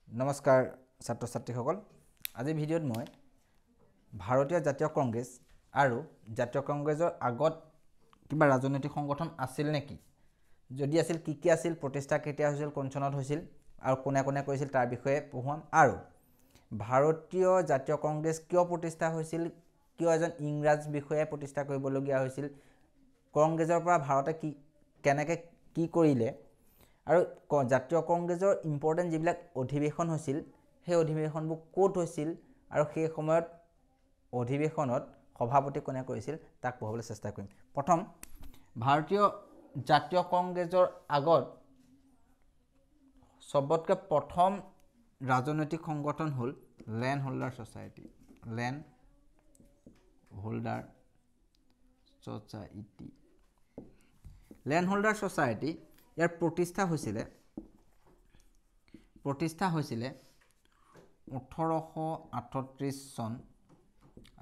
নমস্কাৰ ছাত্ৰ ছাত্ৰীসকল আজি ভিডিঅ'ত মই ভাৰতীয় জাতীয় কংগ্ৰেছ আৰু জাতীয় কংগ্ৰেছৰ আগত কিবা ৰাজনৈতিক সংগঠন আছিল নেকি যদি আছিল কি আছিল প্ৰতিষ্ঠা কেতিয়া হৈছিল কোন চনত হৈছিল আৰু কোনে কোনে কৰিছিল তাৰ বিষয়ে পঢ়ুৱাম আৰু ভাৰতীয় জাতীয় কংগ্ৰেছ কিয় প্ৰতিষ্ঠা হৈছিল কিয় এজন ইংৰাজ বিষয়ে প্ৰতিষ্ঠা কৰিবলগীয়া হৈছিল কংগ্ৰেছৰ পৰা ভাৰতে কি কেনেকৈ কি কৰিলে আৰু জাতীয় কংগ্ৰেছৰ ইম্পৰ্টেন্ট যিবিলাক অধিৱেশন হৈছিল সেই অধিৱেশনবোৰ ক'ত হৈছিল আৰু সেই সময়ত অধিৱেশনত সভাপতি কোনে কৰিছিল তাক পঢ়াবলৈ চেষ্টা কৰিম প্ৰথম ভাৰতীয় জাতীয় কংগ্ৰেছৰ আগত সবতকৈ প্ৰথম ৰাজনৈতিক সংগঠন হ'ল Landholder Society Landholder Society ইয়াৰ প্ৰতিষ্ঠা হৈছিলে 1838 চন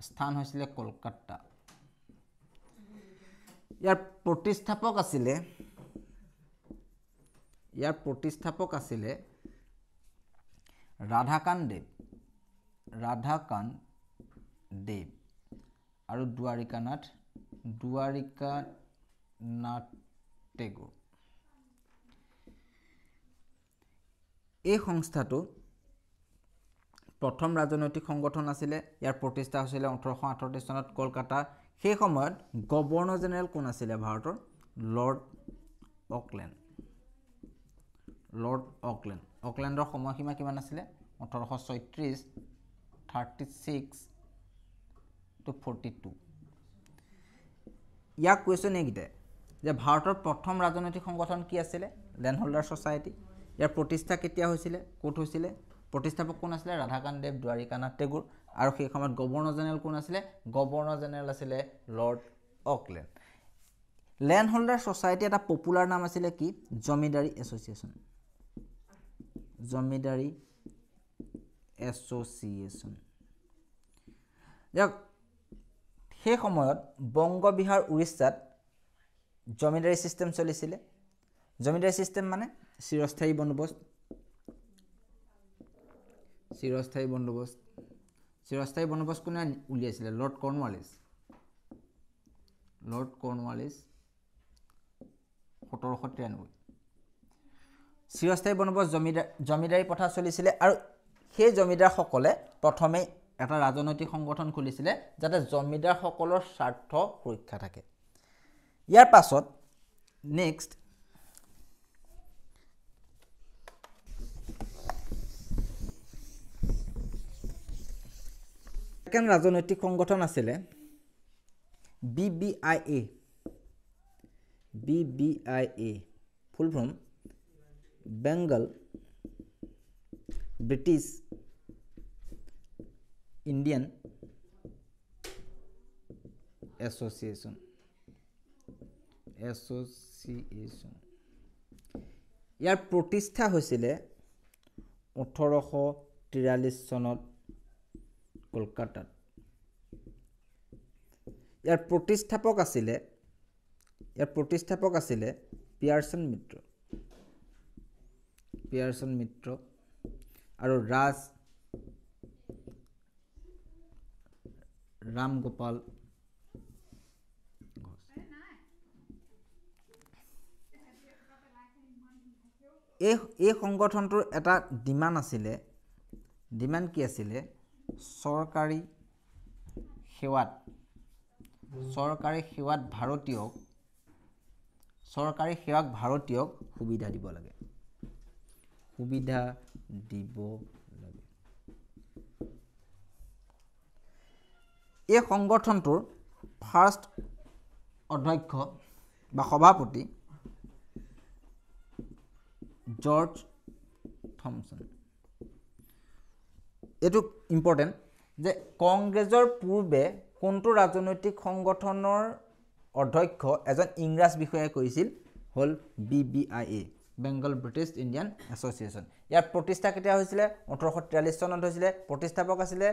স্থান হৈছিলে কলকাতা ইয়াৰ প্ৰতিষ্ঠাপক আছিলে ৰাধাকান্ত দেৱ আৰু দুৱাৰিকানাথ টেগোৰ এই সংস্থাটো প্ৰথম ৰাজনৈতিক সংগঠন আছিলে ইয়াৰ প্ৰতিষ্ঠা হৈছিলে 1838 চনত কলকাতা সেই সময়ত গভৰ্ণৰ জেনেৰেল কোন আছিলে ভাৰতৰ লৰ্ড অকলেণ্ডৰ সময়সীমা কিমান আছিলে 1836 to 42 ইয়াক কুৱেশ্যন এইকিটা যে ভাৰতৰ প্ৰথম ৰাজনৈতিক সংগঠন কি আছিলে ল্যান্ড হোল্ডাৰ সোসাইটি ইয়াৰ প্ৰতিষ্ঠা কেতিয়া হৈছিলে ক'ত হৈছিলে প্ৰতিষ্ঠাপক কোন আছিলে ৰাধাকান্ত দেৱ দুৱাৰিকানাথ টেগোৰ আৰু সেই সময়ত গভৰ্ণৰ জেনেৰেল কোন আছিলে গভৰ্ণৰ জেনেৰেল আছিলে lord Auckland land holder society এটা পপুলাৰ নাম আছিলে কি জমিদাৰী এছ'চিয়েশ্যন সেই সময়ত বংগ বিহাৰ উৰিষ্যাত জমিদাৰী সিস্টেম চলিছিলে জমিদাৰী সিস্টেম মানে চিৰস্থায়ী বন্দোবস্ত কোনে উলিয়াইছিলে লৰ্ড কৰ্ণৱালিছ 1793 চিৰস্থায়ী বন্দোবস্ত জমিদাৰী প্ৰথা চলিছিলে আৰু সেই জমিদাৰসকলে প্ৰথমে এটা ৰাজনৈতিক সংগঠন খুলিছিলে যাতে জমিদাৰসকলৰ স্বাৰ্থ সুৰক্ষা থাকে ইয়াৰ পাছত নেক্সট সেকেন্ড ৰাজনৈতিক সংগঠন আছিলে BBIA full form Bengal British Indian Association ইয়াৰ প্ৰতিষ্ঠা হৈছিলে 1843 চনত কলকাতাত ইয়াৰ প্ৰতিষ্ঠাপক আছিলে পিয়াৰচন মিত্ৰ আৰু ৰাম গোপাল ঘোষ এই সংগঠনটোৰ এটা ডিমাণ্ড কি আছিলে চৰকাৰী সেৱাত ভাৰতীয়ক সুবিধা দিব লাগে এই সংগঠনটোৰ ফাৰ্ষ্ট অধ্যক্ষ বা সভাপতি জৰ্জ থমছন এইটো ইম্পৰ্টেণ্ট যে কংগ্ৰেছৰ পূৰ্বে কোনটো ৰাজনৈতিক সংগঠনৰ অধ্যক্ষ এজন ইংৰাজ বিষয়াই কৰিছিল হ'ল BBIA Bengal British Indian Association ইয়াৰ প্ৰতিষ্ঠা কেতিয়া হৈছিলে 1843 চনত হৈছিলে প্ৰতিষ্ঠাপক আছিলে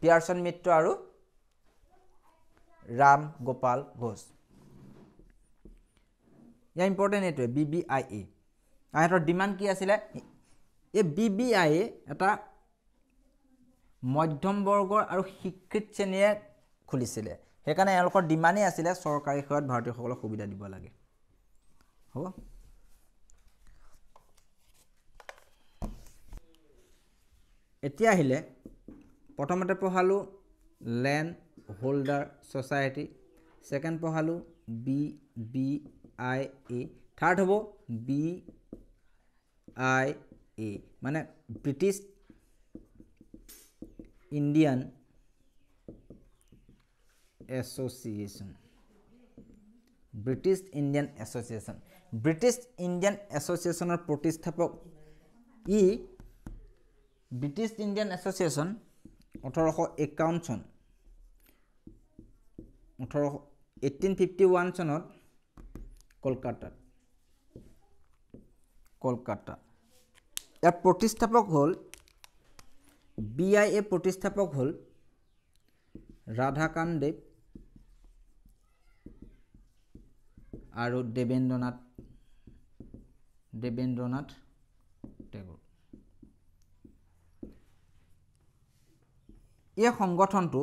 পিয়াৰচন মিত্ৰ আৰু ৰাম গোপাল ঘোষ ইয়াৰ ইম্পৰ্টেণ্ট এইটোৱে BBIA আইহঁতৰ ডিমাণ্ড কি আছিলে এই BBI এটা মধ্যম বৰ্গৰ আৰু শিক্ষিত শ্ৰেণীয়ে খুলিছিলে সেইকাৰণে এওঁলোকৰ ডিমাণ্ডেই আছিলে চৰকাৰী সেৱাত ভাৰতীয়সকলক সুবিধা দিব লাগে হ'ব এতিয়া আহিলে প্ৰথমতে পঢ়ালো ল্যান্ড হোল্ডাৰ সোসাইটি সেকেন্ড পঢ়ালো BBIA থাৰ্ড হ'ব BIA মানে British Indian Association British Indian এছ'চিয়েশ্যনৰ প্ৰতিষ্ঠাপক ই ব্ৰিটিছ ইণ্ডিয়ান এছ'চিয়েশ্যন 1851 চন 1851 চনত কলকাতা ইয়াৰ প্ৰতিষ্ঠাপক হ'ল BIA প্ৰতিষ্ঠাপক হ'ল ৰাধাকান্ত দেৱ আৰু দেবেন্দ্ৰনাথ টেগোৰ এই সংগঠনটো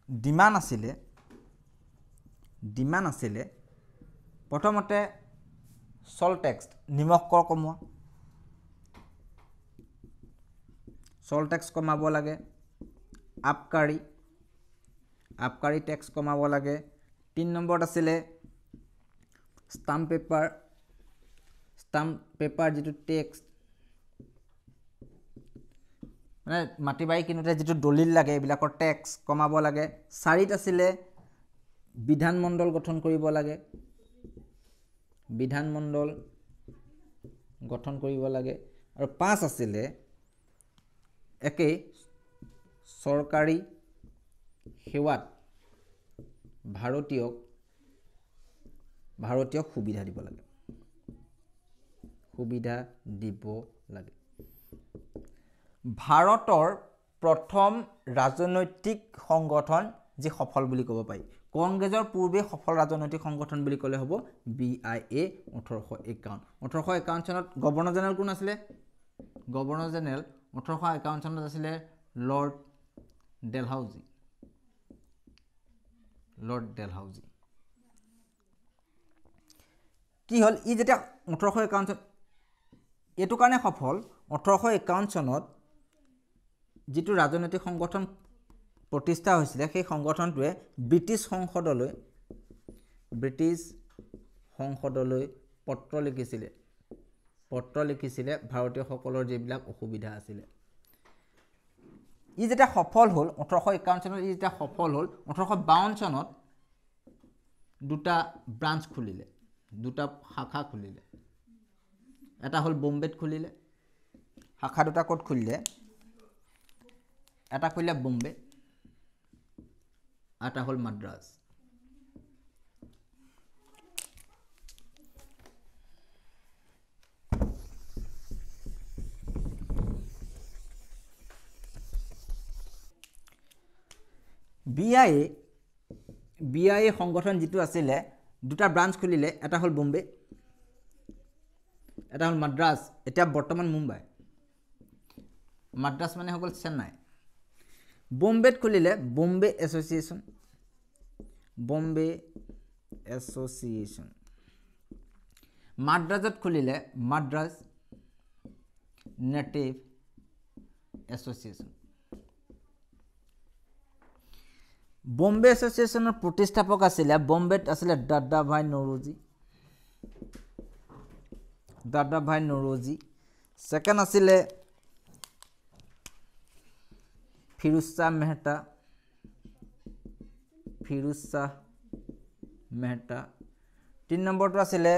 ডিমাণ্ড আছিলে প্ৰথমতে সল্ট টেক্স নিমখ কৰ কমোৱা সল্ট টেক্স কমাব লাগে আবকাৰী টেক্স কমাব লাগে 3 নম্বৰত আছিলে ষ্টাম্প পেপাৰ যেটো টেক্স মানে মাটি বাৰী কিনোতে যেটো দলিল লাগে এইবিলাকৰ টেক্স কমাব লাগে 4ত আছিলে বিধানমণ্ডল গঠন কৰিব লাগে আৰু 5 আছিলে একে চৰকাৰী সেৱাত ভাৰতীয়ক সুবিধা দিব লাগে ভাৰতৰ প্ৰথম ৰাজনৈতিক সংগঠন যি সফল বুলি ক'ব পাৰি কংগ্ৰেছৰ পূৰ্বে সফল ৰাজনৈতিক সংগঠন বুলি ক'লে হ'ব BIA 1851 চনত গভৰ্ণৰ জেনেৰেল কোন আছিলে গভৰ্ণৰ জেনেৰেল 1851 চনত আছিলে লৰ্ড ডেলহাউজি কি হ'ল ই যেতিয়া 1851 চন এটো কাৰণে সফল 1851 চনত যেটো ৰাজনৈতিক সংগঠন প্ৰতিষ্ঠা হৈছিলে সেই সংগঠনটোৱে ব্ৰিটিছ সংসদলৈ পত্ৰ লিখিছিলে ভাৰতীয়সকলৰ যিবিলাক অসুবিধা আছিলে ই যেতিয়া সফল হ'ল 1851 চনত 1852 চনত দুটা ব্ৰাঞ্চ খুলিলে দুটা শাখা খুলিলে এটা হ'ল বম্বেত খুলিলে শাখা দুটা ক'ত খুলিলে এটা খুলিলে বম্বে এটা হ'ল মাদ্ৰাজ BIA সংগঠন যেটো আছিলে দুটা ব্ৰাঞ্চ খুলিলে এটা হ'ল বম্বে এটা হ'ল মাদ্ৰাজ এটা বৰ্তমান মুম্বাই মাদ্ৰাজ মানে হ'ল চেন্নাই বম্বেত খুলিলে বম্বে এছ'চিয়েশ্যন মাদ্ৰাজত খুলিলে মাদ্ৰাজ নেটিভ এছ'চিয়েশ্যন বম্বে এছ'চিয়েশ্যনৰ প্ৰতিষ্ঠাপক আছিলে বম্বেত আছিলে দাদাভাই নৰোজি সেকেন্ড আছিলে ফিৰোজ শাহ মেহতা 3 নম্বৰটো আছিলে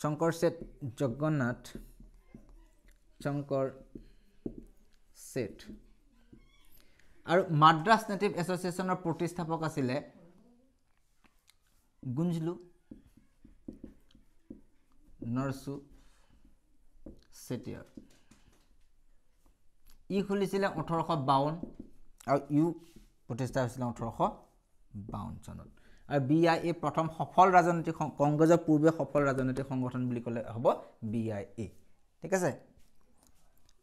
শংকৰ শেঠ আৰু মাদ্ৰাজ নেটিভ এছ'চিয়েশ্যনৰ প্ৰতিষ্ঠাপক আছিলে গুঞ্জলু নৰসু চেতিয়াৰ ই খুলিছিলে 1852 আৰু ইউ প্ৰতিষ্ঠা হৈছিলে 1852 চনত আৰু BIA প্ৰথম সফল ৰাজনৈতিক কংগ্ৰেছৰ পূৰ্বে সফল ৰাজনৈতিক সংগঠন বুলি ক'লে হ'ব BIA ঠিক আছে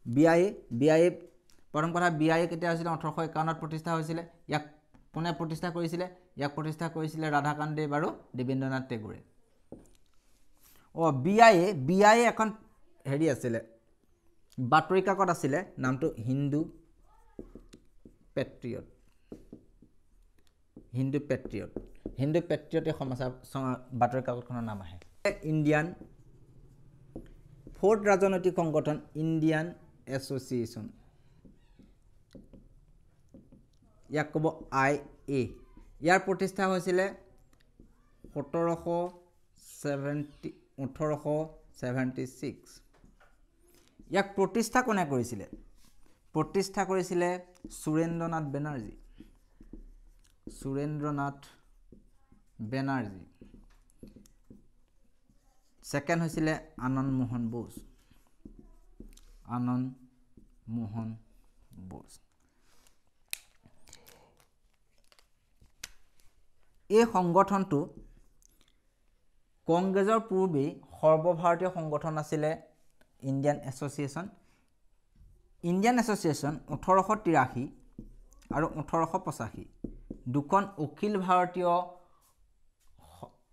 BIA প্ৰথম কথা BIA কেতিয়া হৈছিল 1851 প্ৰতিষ্ঠা হৈছিল ইয়াক কোনে প্ৰতিষ্ঠা কৰিছিল ইয়াক প্ৰতিষ্ঠা কৰিছিল ৰাধাকান্ত দেৱ আৰু দেবেন্দ্ৰনাথ টেগোৰে BIA এখন হেৰি আছিল বাতৰি কাকত আছিল নামটো হিন্দু পেট্ৰিয়ট এই সমাচাৰ বাতৰি কাকতখনৰ নাম আহে ইণ্ডিয়ান ফ'ৰ্থ ৰাজনৈতিক সংগঠন ইণ্ডিয়ান এছ'চিয়েশ্যন ইয়াক ক'ব IA ইয়াৰ প্ৰতিষ্ঠা হৈছিলে 1876 ইয়াক প্ৰতিষ্ঠা কোনে কৰিছিলে প্ৰতিষ্ঠা কৰিছিলে সুৰেন্দ্ৰনাথ বেনাৰ্জী সেকেন্ড হৈছিলে আনন্দ মোহন বোস এই সংগঠনটো কংগ্ৰেছৰ পূৰ্বে সৰ্বভাৰতীয় সংগঠন আছিল ইণ্ডিয়ান এছ'চিয়েশ্যন 1883 আৰু 1885 দুখন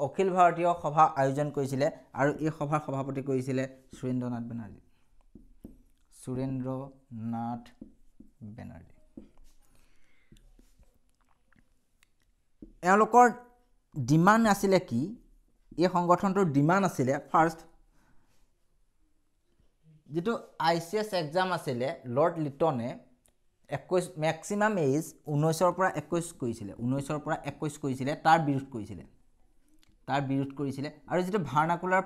অখিল ভাৰতীয় সভা আয়োজন কৰিছিল আৰু এই সভাৰ সভাপতি কৰিছিল সুৰেন্দ্ৰনাথ বেনাৰ্জী এওঁলোকৰ ডিমাণ্ড আছিলে কি এই সংগঠনটোৰ ডিমাণ্ড আছিলে ফাৰ্ষ্ট যেটো ICS এক্সাম আছিলে লৰ্ড লিটনে 21 ম্যাক্সিমাম এজ 19 পৰা 21 কৰিছিলে তাৰ বিৰোধ কৰিছিলে আৰু যেটো ভাৰ্নাকুলাৰ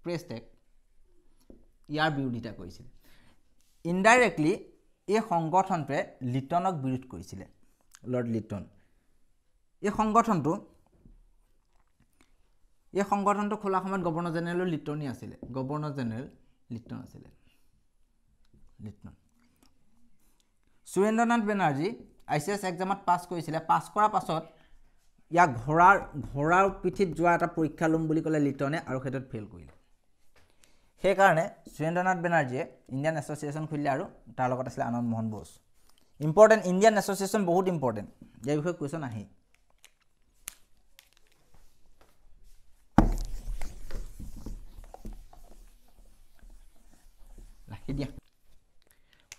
প্ৰেছ টেক ইয়াৰ বিৰোধিতা কৰিছিল ইনডাইৰেক্টলি এই সংগঠনটোৱে লিটনক বিৰোধ কৰিছিল লৰ্ড লিটন এই সংগঠনটো খোলা সময়ত গভৰ্ণৰ জেনেৰেল লিটন আছিল সুৰেন্দ্ৰনাথ বেনাৰ্জী ICS এক্সামত পাছ কৰিছিল পাছ কৰাৰ পাছত ইয়াক ঘোঁৰাৰ পিঠিত যোৱা এটা পৰীক্ষা লম বুলি ক'লে লিটনে আৰু হেতত ফেল কৰিলে সেই কাৰণে সুৰেন্দ্ৰনাথ বেনাৰ্জীয়ে ইণ্ডিয়ান এছ'চিয়েশ্যন খুলিলে আৰু তাৰ লগত আছিল Ananda Mohan Bose important Indian Association বহুত ইম্পৰ্টেন্ট ইয়াৰ বিষয়ে কোৱেশ্চন আহে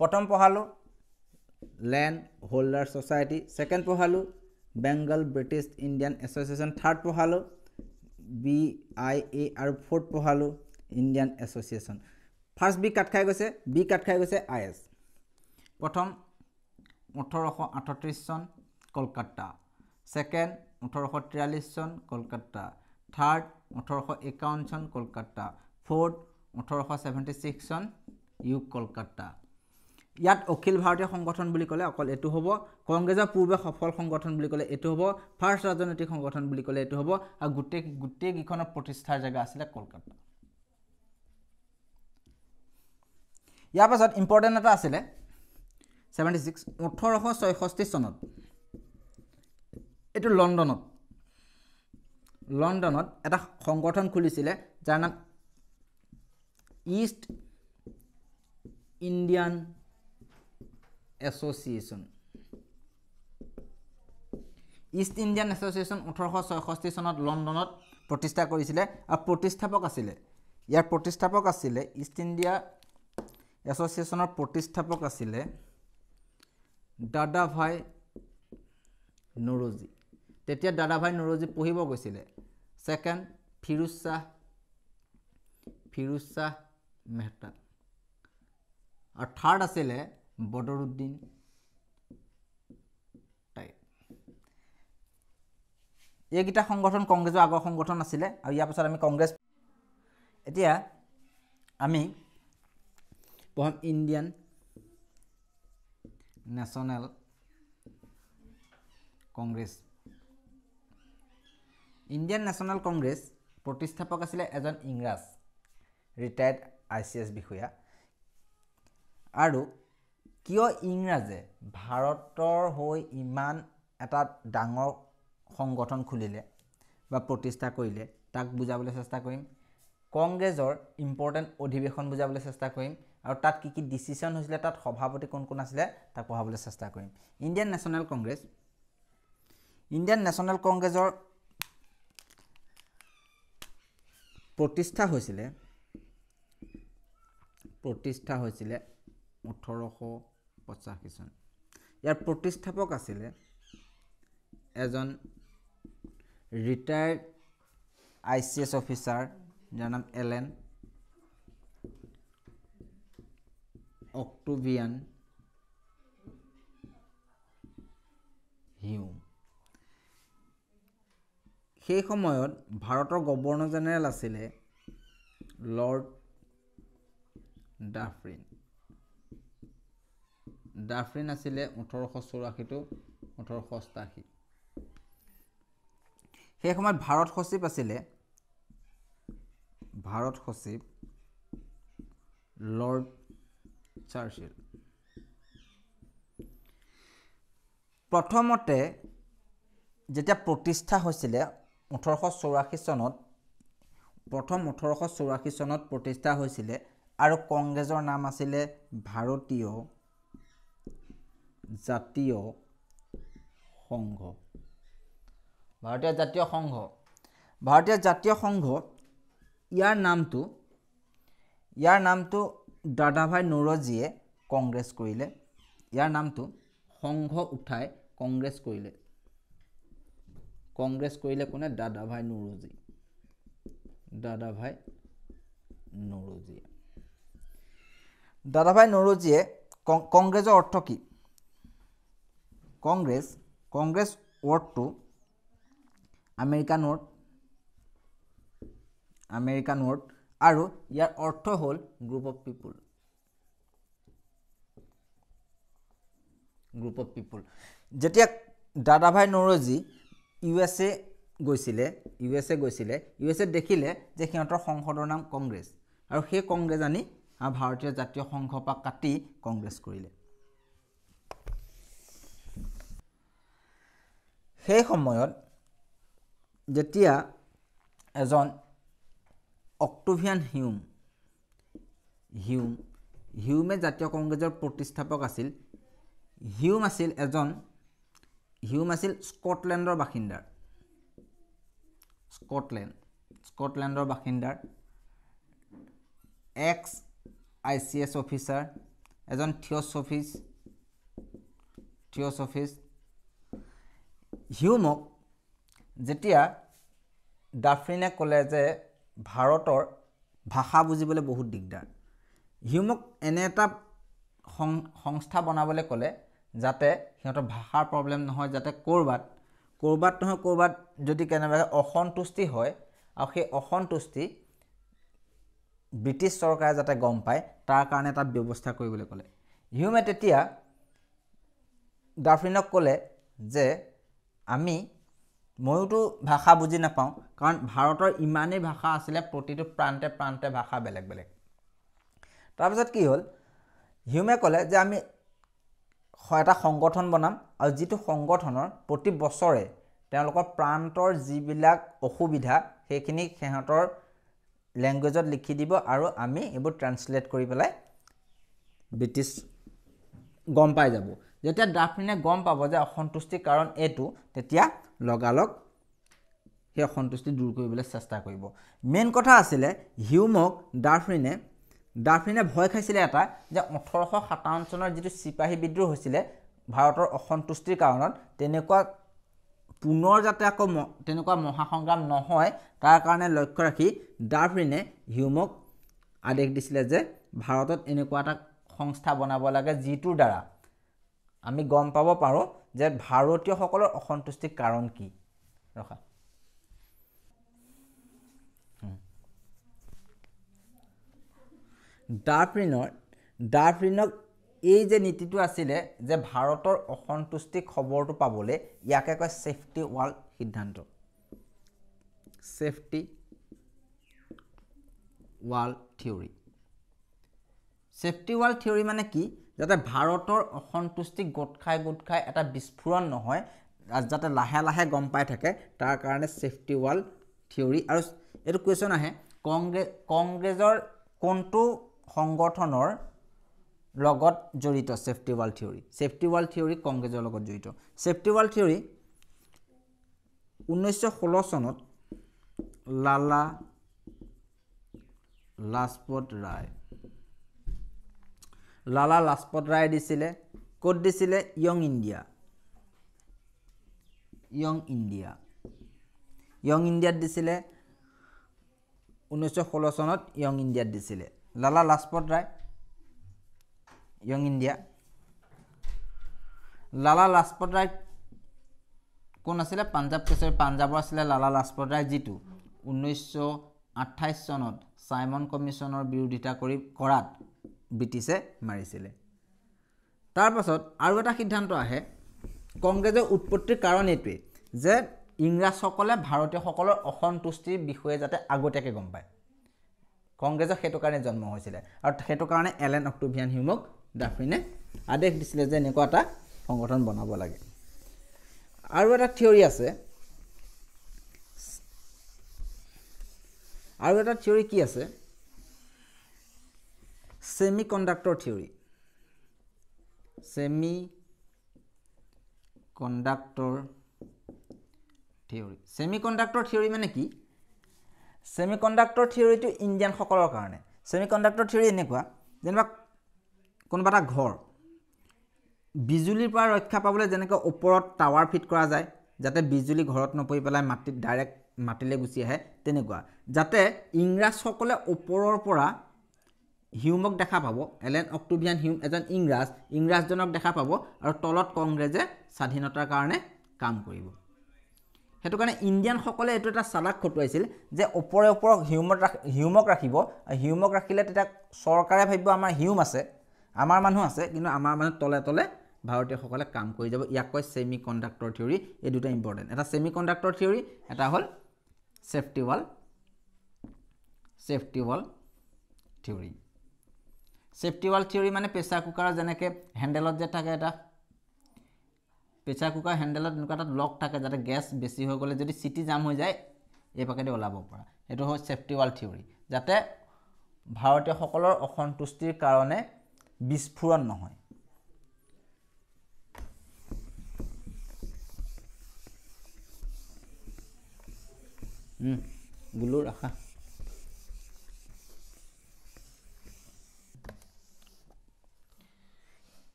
প্ৰথম পঢ়ালো ল্যান্ড হোল্ডাৰ সোসাইটি সেকেন্ড পঢ়ালো Bengal British Indian Association third পঢ়ালো BIA আৰু ফোৰ্থ পঢ়ালো Indian Association first B cut খাই গৈছে IS প্ৰথম 1838 চন কলকাতা সেকেন্ড 1843 চন কলকাতা থাৰ্ড 1851 চন কলকাতা ফোৰ্থ 1876 চন কলকাতা ইয়াত অখিল ভাৰতীয় সংগঠন বুলি ক'লে অকল এটো হ'ব কংগ্ৰেছৰ পূৰ্বে সফল সংগঠন বুলি ক'লে এটো হ'ব ফাৰ্ষ্ট ৰাজনৈতিক সংগঠন বুলি ক'লে এটো হ'ব আৰু গুটেই গিখনৰ প্ৰতিষ্ঠাৰ জায়গা আছিল কলকাতা ইয়াৰ পাছত ইম্পৰ্টেন্ট এটা আছিল 76 1866 চনত এটো লণ্ডনত এটা সংগঠন খুলিছিল যাৰ নাম ইষ্ট ইণ্ডিয়ান এছ'চিয়েশ্যন 1866 চনত লণ্ডনত প্ৰতিষ্ঠা কৰিছিলে আৰু প্ৰতিষ্ঠাপক আছিলে ইষ্ট ইণ্ডিয়া এছ'চিয়েশ্যনৰ প্ৰতিষ্ঠাপক আছিলে দাদাভাই নৰোজী তেতিয়া দাদাভাই নৰোজী পঢ়িব গৈছিলে সেকেন্ড ফিৰোজ শাহ মেহতা আৰু থাৰ্ড আছিলে বদৰুদ্দিন টাইপ এইকেইটা সংগঠন কংগ্ৰেছৰ আগৰ সংগঠন আছিলে আৰু ইয়াৰ পাছত আমি কংগ্ৰেছ এতিয়া আমি পঢ়ম ইণ্ডিয়ান নেশ্যনেল কংগ্ৰেছ প্ৰতিষ্ঠাপক আছিলে এজন ইংৰাজ ৰিটায়াৰ্ড ICS বিষয়া আৰু কিয় ইংৰাজে ভাৰতৰ হৈ ইমান এটা ডাঙৰ সংগঠন খুলিলে বা প্ৰতিষ্ঠা কৰিলে তাক বুজাবলৈ চেষ্টা কৰিম। কংগ্ৰেছৰ ইম্পৰ্টেণ্ট অধিৱেশন বুজাবলৈ চেষ্টা কৰিম আৰু তাত কি কি ডিচিশ্যন হৈছিলে, তাত সভাপতি কোন কোন আছিলে তাক পঢ়াবলৈ চেষ্টা কৰিম। ইণ্ডিয়ান নেশ্যনেল কংগ্ৰেছৰ প্ৰতিষ্ঠা হৈছিলে 1885 চন। ইয়াৰ প্ৰতিষ্ঠাপক আছিলে এজন ৰিটায়াৰ্ড ICS অফিচাৰ যাৰ নাম এলেন অক্টোভিয়ান হিউম। সেই সময়ত ভাৰতৰ গভৰ্ণৰ জেনেৰেল আছিলে লৰ্ড ডাফৰিন আছিলে 1884 to 1888। সেই সময়ত ভাৰত সচিব আছিলে লৰ্ড চাৰ্চিল। প্ৰথমতে যেতিয়া প্ৰতিষ্ঠা হৈছিলে 1884 চনত, 1884 চনত প্ৰতিষ্ঠা হৈছিলে আৰু কংগ্ৰেছৰ নাম আছিলে ভাৰতীয় জাতীয় সংঘ। ভাৰতীয় জাতীয় সংঘ ইয়াৰ নামটো দাদাভাই নৌৰোজীয়ে কংগ্ৰেছ কৰিলে। ইয়াৰ নামটো সংঘ উঠাই কংগ্ৰেছ কৰিলে কোনে? দাদাভাই নৌৰোজীয়ে। কংগ্ৰেছৰ অৰ্থ কি? কংগ্ৰেছ ৱৰ্ডটো আমেৰিকান ৱৰ্ড আৰু ইয়াৰ অৰ্থ হ'ল গ্ৰুপ অফ পিপুল। যেতিয়া দাদাভাই নৌৰোজী USA গৈছিলে, দেখিলে যে সিহঁতৰ সংসদৰ নাম কংগ্ৰেছ আৰু সেই কংগ্ৰেছ আনি ভাৰতীয় জাতীয় সংঘৰ পৰা কাটি কংগ্ৰেছ কৰিলে। সেই সময়ত যেতিয়া এজন অক্টোভিয়ান হিউমে জাতীয় কংগ্ৰেছৰ প্ৰতিষ্ঠাপক আছিল। হিউম আছিল স্কটলেণ্ডৰ বাসিন্দাৰ এক্স ICS অফিচাৰ, এজন থিঅ'চফিষ্ট। হিউমক যেতিয়া ডাফৰিনে ক'লে যে ভাৰতৰ ভাষা বুজিবলৈ বহুত দিগদাৰ, হিউমক এনে এটা সংস্থা বনাবলৈ ক'লে যাতে সিহঁতৰ ভাষাৰ প্ৰব্লেম নহয়, যাতে ক'ৰবাত যদি কেনেবাকৈ অসন্তুষ্টি হয় আৰু সেই অসন্তুষ্টি ব্ৰিটিছ চৰকাৰে যাতে গম পায় তাৰ কাৰণে তাত ব্যৱস্থা কৰিবলৈ ক'লে। হিউমে তেতিয়া ডাফৰিনক ক'লে যে ময়োতো ভাষা বুজি নাপাওঁ, কাৰণ ভাৰতৰ ইমানেই ভাষা আছিলে, প্ৰতিটো প্ৰান্তে ভাষা বেলেগ। তাৰপিছত কি হ'ল, হিউমে ক'লে যে আমি এটা সংগঠন বনাম আৰু যিটো সংগঠনৰ প্ৰতি বছৰে তেওঁলোকৰ প্ৰান্তৰ যিবিলাক অসুবিধা সেইখিনি সিহঁতৰ লেংগুৱেজত লিখি দিব আৰু আমি এইবোৰ ট্ৰান্সলেট কৰি পেলাই ব্ৰিটিছ গম পাই যাব। যেতিয়া ডাফৰিনে গম পাব যে অসন্তুষ্টিৰ কাৰণ এইটো, তেতিয়া লগালগ সেই অসন্তুষ্টি দূৰ কৰিবলৈ চেষ্টা কৰিব। মেইন কথা আছিলে হিউমক ডাফৰিনে ভয় খাইছিলে এটা, যে 1857 চনৰ যিটো চিপাহী বিদ্ৰোহ হৈছিলে ভাৰতৰ অসন্তুষ্টিৰ কাৰণত, তেনেকুৱা পুনৰ যাতে আকৌ তেনেকুৱা মহাসংগ্ৰাম নহয় তাৰ কাৰণে লক্ষ্য ৰাখি ডাফৰিনে হিউমক আদেশ দিছিলে যে ভাৰতত এনেকুৱা এটা সংস্থা বনাব লাগে যিটোৰ দ্বাৰা আমি গম পাব পাৰোঁ যে ভাৰতীয়সকলৰ অসন্তুষ্টিৰ কাৰণ কি। ডাফৰিনক এই যে নীতিটো আছিলে যে ভাৰতৰ অসন্তুষ্টি খবৰটো পাবলৈ, ইয়াকে কয় ছেফটি ৱাল সিদ্ধান্ত। ছেফটি ৱাল থিয়ৰী মানে কি? যাতে ভাৰতৰ অসন্তুষ্টি গোট খাই এটা বিস্ফোৰণ নহয়, যাতে লাহে লাহে গম পাই থাকে, তাৰ কাৰণে সেফটি ৱাল থিওৰি। আৰু এইটো কুৱেশ্যন আহে কংগ্ৰেছৰ কোনটো সংগঠনৰ লগত জড়িত safety wall theory. Safety wall theory কংগ্ৰেছৰ লগত জড়িত। সেফটি ৱাল থিওৰি 1916 চনত লালা লাজপত ৰায় দিছিলে। ক'ত দিছিলে? য়ং ইণ্ডিয়াত দিছিলে। 1916 চনত য়ং ইণ্ডিয়াত দিছিলে লালা লাজপত ৰায়। Young India. লালা লাজপত ৰায় কোন আছিলে? পাঞ্জাৱ কেশৰী, পাঞ্জাৱৰ আছিলে লালা লাজপত ৰায়, যিটো 1928 চনত চাইমন কমিশ্যনৰ বিৰোধিতা কৰাত ব্ৰিটিছে মাৰিছিলে। তাৰ পাছত আৰু এটা সিদ্ধান্ত আহে, কংগ্ৰেছৰ উৎপত্তিৰ কাৰণ এইটোৱে যে ইংৰাজসকলে ভাৰতীয়সকলৰ অসন্তুষ্টিৰ বিষয়ে যাতে আগতীয়াকৈ গম পায়। কংগ্ৰেছৰ সেইটো কাৰণে জন্ম হৈছিলে, আৰু সেইটো কাৰণে এলেন অক্টোভিয়ান হিউমক ডাফৰিনে আদেশ দিছিলে যে এনেকুৱা এটা সংগঠন বনাব লাগে। আৰু এটা থিয়ৰী আছে, আৰু এটা থিয়ৰী কি আছে? Semi conductor theory. Semi conductor theory মানে কি? ছেমি কণ্ডাক্টৰ থিয়ৰীটো ইণ্ডিয়ানসকলৰ কাৰণে। ছেমি কণ্ডাক্টৰ থিয়ৰী এনেকুৱা, যেনিবা কোনোবা এটা ঘৰ বিজুলীৰ পৰা ৰক্ষা পাবলৈ যেনেকৈ ওপৰত টাৱাৰ ফিট কৰা যায়, যাতে বিজুলী ঘৰত নপৰি পেলাই ডাইৰেক্ট মাটিলৈ গুচি আহে, তেনেকুৱা যাতে ইংৰাজসকলে ওপৰৰ পৰা হিউমক দেখা পাব, এলেন অক্টোভিয়ান হিউম এজন ইংৰাজজনক দেখা পাব, আৰু তলত কংগ্ৰেছে স্বাধীনতাৰ কাৰণে কাম কৰিব। সেইটো কাৰণে ইণ্ডিয়ানসকলে এইটো এটা চালাক খটুৱাইছিল যে ওপৰে হিউমক ৰাখিব, হিউমক ৰাখিলে তেতিয়া চৰকাৰে ভাবিব আমাৰ হিউম আছে, আমাৰ মানুহ আছে, কিন্তু আমাৰ মানুহ তলে তলে ভাৰতীয়সকলে কাম কৰি যাব। ইয়াক কয় ছেমি কণ্ডাক্টৰ থিয়ৰী। এই দুটা ইম্পৰ্টেণ্ট, এটা ছেমি কণ্ডাক্টৰ থিয়ৰী, এটা হ'ল safety wall theory. Safety wall theory মানে প্ৰেছাৰ কুকাৰৰ যেনেকৈ হেণ্ডেলত যে থাকে, এটা প্ৰেছাৰ কুকাৰ হেণ্ডেলত এনেকুৱা এটা লক থাকে, যাতে গেছ বেছি হৈ গ'লে যদি চিটি জাম হৈ যায় এই পাকেদি ওলাব পৰা। সেইটো হ'ল সেফটি ৱাল থিয়ৰী, যাতে ভাৰতীয়সকলৰ অসন্তুষ্টিৰ কাৰণে বিস্ফোৰণ নহয়। গুলো ৰাখা।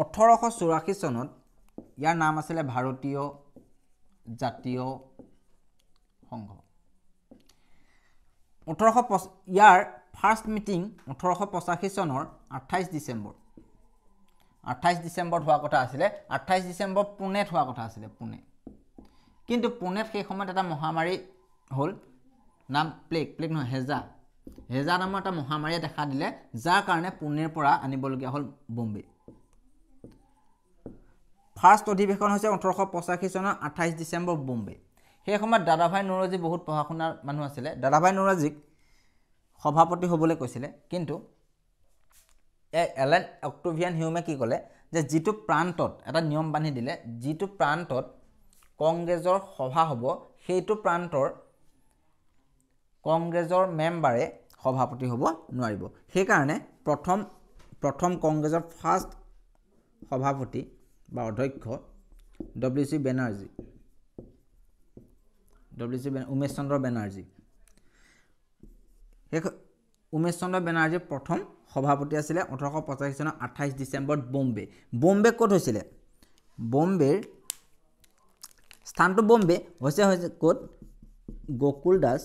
(1884 চনত ইয়াৰ নাম আছিলে ভাৰতীয় জাতীয় সংঘ। ইয়াৰ ফাৰ্ষ্ট মিটিং 1885 চনৰ 28 ডিচেম্বৰত হোৱা কথা আছিলে। 28 ডিচেম্বৰ পুনেত হোৱা কথা আছিলে, কিন্তু পুনেত সেই সময়ত এটা মহামাৰী হ'ল, নাম প্লেগ নহয়, হেজা নামৰ এটা মহামাৰীয়ে দেখা দিলে, যাৰ কাৰণে পুনেৰ পৰা আনিবলগীয়া হ'ল বম্বে। ফাৰ্ষ্ট অধিৱেশন হৈছে 1885 চনৰ 28 ডিচেম্বৰ বম্বে। সেই সময়ত দাদাভাই নৌৰোজী বহুত পঢ়া শুনাৰ মানুহ আছিলে। দাদাভাই নৌৰোজীক সভাপতি হ'বলৈ কৈছিলে, কিন্তু এলেন অক্টোভিয়ান হিউমে কি ক'লে যে যিটো প্ৰান্তত এটা নিয়ম বান্ধি দিলে, যিটো প্ৰান্তত কংগ্ৰেছৰ সভা হ'ব সেইটো প্ৰান্তৰ কংগ্ৰেছৰ মেম্বাৰে সভাপতি হ'ব নোৱাৰিব। সেইকাৰণে প্ৰথম কংগ্ৰেছৰ ফাৰ্ষ্ট সভাপতি বা অধ্যক্ষ WC বেনাৰ্জী, উমেশ চন্দ্ৰ বেনাৰ্জী। সেই উমেশ চন্দ্ৰ বেনাৰ্জীৰ প্ৰথম সভাপতি আছিলে 1885 চনৰ 28 ডিচেম্বৰত বম্বে ক'ত হৈছিলে? বম্বেৰ স্থানটো বম্বে হৈছে ক'ত? গোকুল দাস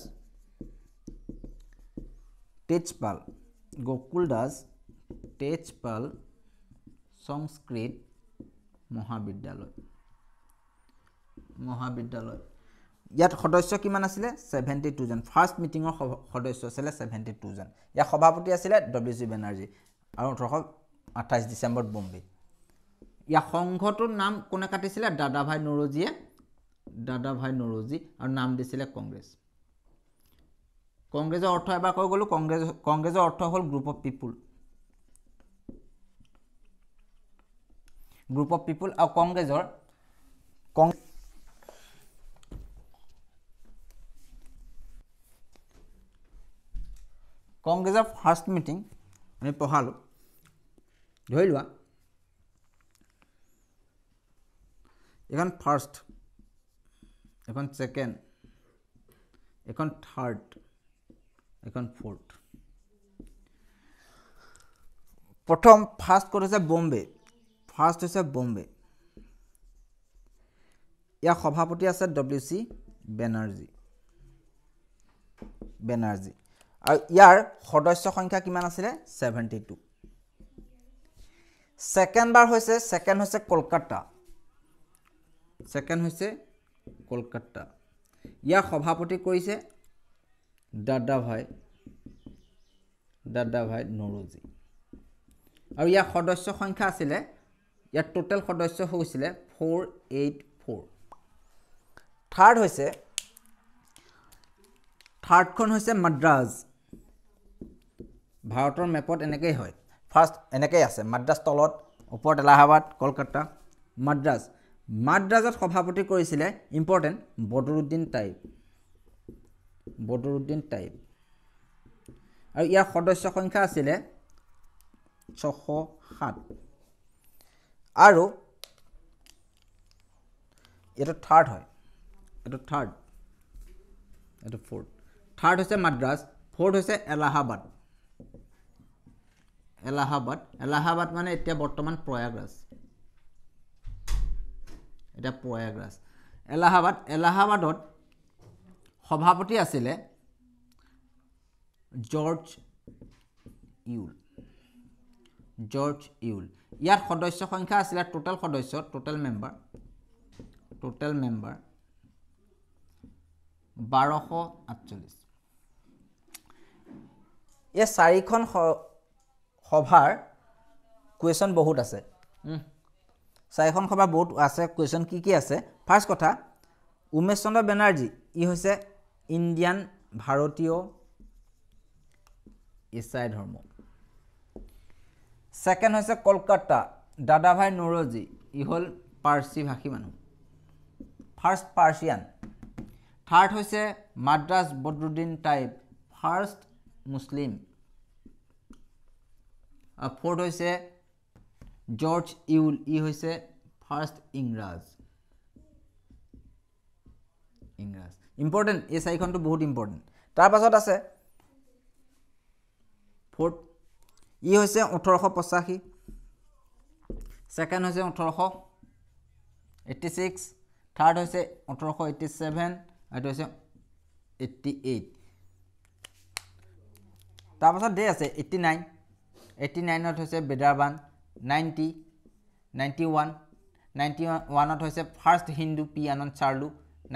তেজপাল সংস্কৃত মহাবিদ্যালয়। ইয়াত সদস্য কিমান আছিলে? 72 জন। ফাৰ্ষ্ট মিটিঙৰ সদস্য আছিলে 72 জন। ইয়াৰ সভাপতি আছিলে WC বেনাৰ্জী, আৰু 1828 ডিচেম্বৰত বম্বে। ইয়াৰ সংঘটোৰ নাম কোনে কাটিছিলে? দাদাভাই নৌৰোজী, আৰু নাম দিছিলে কংগ্ৰেছ। কংগ্ৰেছৰ অৰ্থ এবাৰ কৈ গ'লোঁ, কংগ্ৰেছৰ অৰ্থ হ'ল group of people. Group of people আৰু কংগ্ৰেছৰ ফাৰ্ষ্ট মিটিং আমি পঢ়ালোঁ ধৰি লোৱা এখন ফাৰ্ষ্ট এখন ছেকেণ্ড এখন থাৰ্ড এখন ফ'ৰ্থ প্ৰথম ফাৰ্ষ্ট ক'ত হৈছে বম্বে ফাৰ্ষ্ট হৈছে বম্বে ইয়াৰ সভাপতি আছে WC বেনাৰ্জী আৰু ইয়াৰ সদস্য সংখ্যা কিমান আছিলে 72 ছেকেণ্ড হৈছে কলকাতা ইয়াৰ সভাপতি কৰিছে দাদাভাই নৰোজী আৰু ইয়াৰ সদস্য সংখ্যা আছিলে ইয়াৰ টোটেল সদস্য হৈছিলে 484 থাৰ্ডখন হৈছে মাদ্ৰাজ ভাৰতৰ মেপত এনেকৈ হয় ফাৰ্ষ্ট এনেকৈ আছে মাদ্ৰাজ তলত ওপৰত এলাহাবাদ কলকাতা মাদ্ৰাজত সভাপতি কৰিছিলে ইম্পৰ্টেণ্ট বদৰুদ্দিন টাইব আৰু ইয়াৰ সদস্য সংখ্যা আছিলে 607 আৰু এইটো থাৰ্ড হয় এইটো ফ'ৰ্থ থাৰ্ড হৈছে মাদ্ৰাজ ফ'ৰ্থ হৈছে এলাহাবাদ মানে এতিয়া বৰ্তমান প্ৰয়াগৰাজ এলাহাবাদত সভাপতি আছিলে জৰ্জ ইউল ইয়াত সদস্য সংখ্যা আছিলে টোটেল মেম্বাৰ 1248 এই চাৰিখন সভাৰ কুৱেশ্যন বহুত আছে চাৰিখন সভা বহুত আছে কুৱেশ্যন কি আছে ফাৰ্ষ্ট কথা উমেশ চন্দ্ৰ বেনাৰ্জী ই হৈছে ইণ্ডিয়ান ভাৰতীয় ইছাই ধৰ্ম ছেকেণ্ড হৈছে কলকাতা দাদাভাই নৰোজী ই হ'ল পাৰ্চী ভাষী মানুহ ফাৰ্ষ্ট পাৰ্চিয়ান থাৰ্ড হৈছে মাদ্ৰাজ বদৰুদ্দিন টাইব ফাৰ্ষ্ট মুছলিম ফ'ৰ্থ হৈছে জৰ্জ ইউল ই হৈছে ফাৰ্ষ্ট ইংৰাজ ইম্পৰ্টেণ্ট এই চাৰিখনটো বহুত ইম্পৰ্টেণ্ট তাৰ পাছত আছে ফ'ৰ্থ ই হৈছে 1885 ছেকেণ্ড হৈছে 1886 থাৰ্ড হৈছে 1887 আৰু হৈছে 88 তাৰপাছত ডে আছে 89ত হৈছে বেদাৰবান 91ত হৈছে ফাৰ্ষ্ট হিন্দু পি আনন্দ চাৰ্লু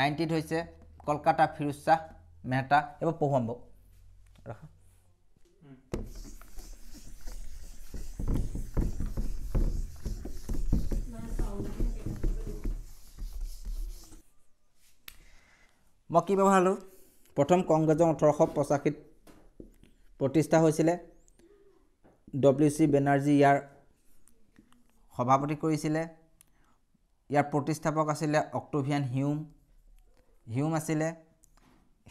90ত হৈছে কলকাতা ফিৰোজ শ্বাহ মেহতা এইবোৰ পঢ়ুৱাম বাৰু মই কি পঢ়ালোঁ প্ৰথম কংগ্ৰেছৰ 1885 প্ৰতিষ্ঠা হৈছিলে WC বেনাৰ্জী ইয়াৰ সভাপতি কৰিছিলে ইয়াৰ প্ৰতিষ্ঠাপক আছিলে অক্টোভিয়ান হিউম আছিলে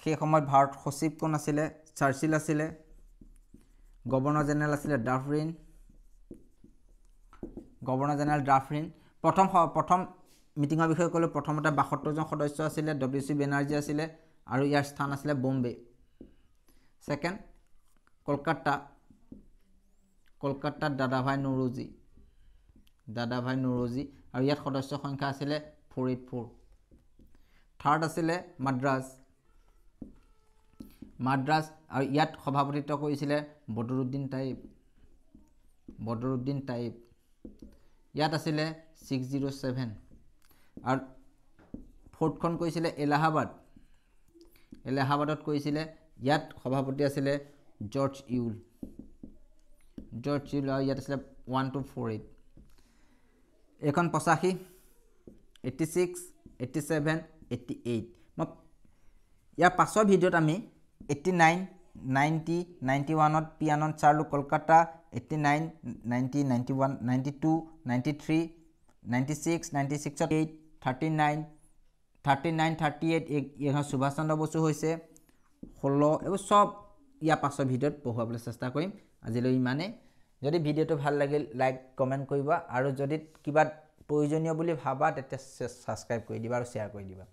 সেই সময়ত ভাৰত সচিব কোন আছিলে চাৰ্চিল আছিলে গভৰ্ণৰ জেনেৰেল আছিলে ডাফৰিন প্ৰথম মিটিঙৰ বিষয়ে ক'লোঁ প্ৰথমতে 72 জন সদস্য আছিলে WC বেনাৰ্জী আছিলে আৰু ইয়াৰ স্থান আছিলে বম্বে ছেকেণ্ড কলকাতাত দাদাভাই নৰোজী আৰু ইয়াত সদস্য সংখ্যা আছিলে 484 থাৰ্ড আছিলে মাদ্ৰাজ আৰু ইয়াত সভাপতিত্ব কৰিছিলে বদৰুদ্দিন টাইব ইয়াত আছিলে 607 আৰু ফ'ৰ্থখন কৰিছিলে এলাহাবাদত কৰিছিলে ইয়াত সভাপতি আছিলে জৰ্জ ইউল আৰু ইয়াত আছিলে 1248 এইখন 85 86 87 88 মই ইয়াৰ পাছৰ ভিডিঅ'ত আমি 89 90 91ত পি আনন্দ চাৰ্লু কলকাতা 89 90 91 92 93 96, 96ত 8, 39, 39, 38 এইখন সুভাষ চন্দ্ৰ বসু হৈছে 16 এইবোৰ সব ইয়াৰ পাছৰ ভিডিঅ'ত পঢ়ুৱাবলৈ চেষ্টা কৰিম আজিলৈ ইমানে যদি ভিডিঅ'টো ভাল লাগিল লাইক কমেন্ট কৰিবা আৰু যদি কিবা প্ৰয়োজনীয় বুলি ভাবা তেতিয়া সাবস্ক্ৰাইব কৰি দিবা আৰু শ্বেয়াৰ কৰি দিবা